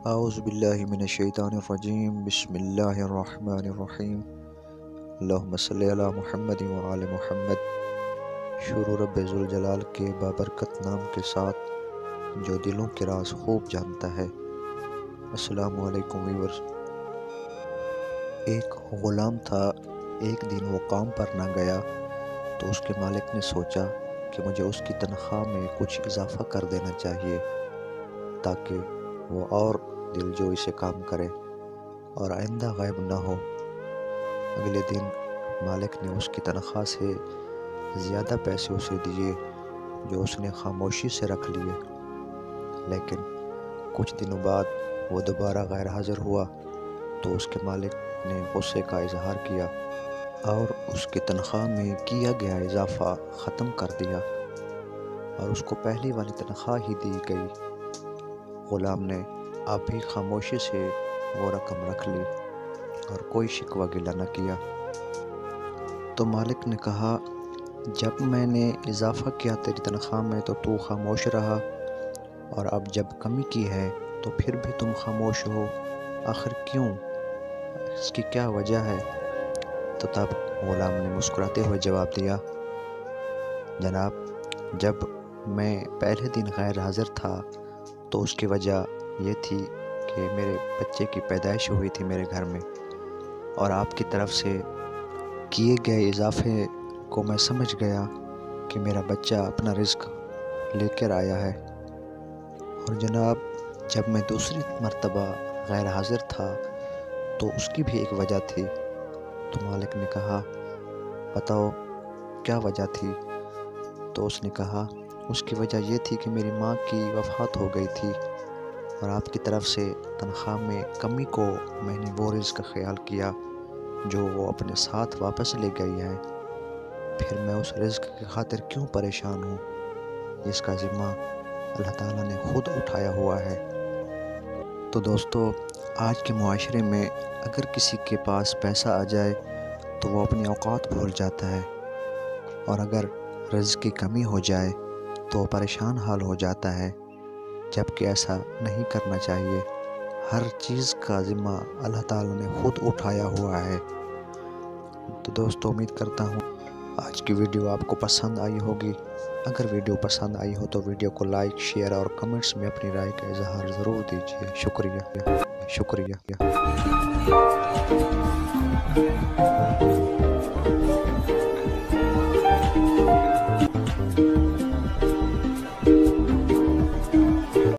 اعوذ باللہ من الشیطان الرجیم بسم اللہ الرحمن الرحیم اللہم صلی علی محمد وعلی محمد۔ شروع رب ذوالجلال کے بابرکت نام کے ساتھ جو دلوں کے راز خوب جانتا ہے۔ السلام علیکم ویورز۔ ایک غلام تھا، ایک دن وہ کام پر نہ گیا تو اس کے مالک نے سوچا کہ مجھے اس کی تنخواہ میں کچھ اضافہ کر دینا چاہیے تاکہ وہ اور دلجوئی سے کام کرے اور آئندہ غائب نہ ہو۔ اگلے دن مالک نے اس کی تنخواہ سے زیادہ پیسے اسے دیے جو اس نے خاموشی سے رکھ لیے، لیکن کچھ دنوں بعد وہ دوبارہ غیر حاضر ہوا تو اس کے مالک نے غصے کا اظہار کیا اور اس کی تنخواہ میں کیا گیا اضافہ ختم کر دیا اور اس کو پہلی والی تنخواہ ہی دی گئی۔ غلام نے اب بھی خاموشی سے وہ رقم رکھ لی اور کوئی شکوہ گلہ نہ کیا۔ تو مالک نے کہا، جب میں نے اضافہ کیا تیری تنخواہ میں تو خاموش رہا، اور اب جب کمی کی ہے تو پھر بھی تم خاموش ہو، آخر کیوں؟ اس کی کیا وجہ ہے؟ تو تب غلام نے مسکراتے ہوئے جواب دیا، جناب، جب میں پہلے دن غیر حاضر تھا تو اس کی وجہ یہ تھی کہ میرے بچے کی پیدائش ہوئی تھی میرے گھر میں، اور آپ کی طرف سے کیے گئے اضافے کو میں سمجھ گیا کہ میرا بچہ اپنا رزق لے کر آیا ہے۔ اور جناب، جب میں دوسری مرتبہ غیر حاضر تھا تو اس کی بھی ایک وجہ تھی۔ تو مالک نے کہا، بتاؤ کیا وجہ تھی؟ تو اس نے کہا، اس کی وجہ یہ تھی کہ میری ماں کی وفات ہو گئی تھی اور آپ کی طرف سے تنخواہ میں کمی کو میں نے وہ رزق کا خیال کیا جو وہ اپنے ساتھ واپس لے گئی ہے، پھر میں اس رزق کی خاطر کیوں پریشان ہوں؟ جس کا ذمہ اللہ تعالیٰ نے خود اٹھایا ہوا ہے۔ تو دوستو، آج کے معاشرے میں اگر کسی کے پاس پیسہ آ جائے تو وہ اپنے اوقات بھول جاتا ہے، اور اگر رزق کی کمی ہو جائے تو وہ پریشان حال ہو جاتا ہے، جبکہ ایسا نہیں کرنا چاہیے۔ ہر چیز کا ذمہ اللہ تعالیٰ نے خود اٹھایا ہوا ہے۔ تو دوستو، امید کرتا ہوں آج کی ویڈیو آپ کو پسند آئی ہوگی۔ اگر ویڈیو پسند آئی ہو تو ویڈیو کو لائک، شیئر اور کمنٹس میں اپنی رائے کا اظہار ضرور دیجیے۔ شکریہ۔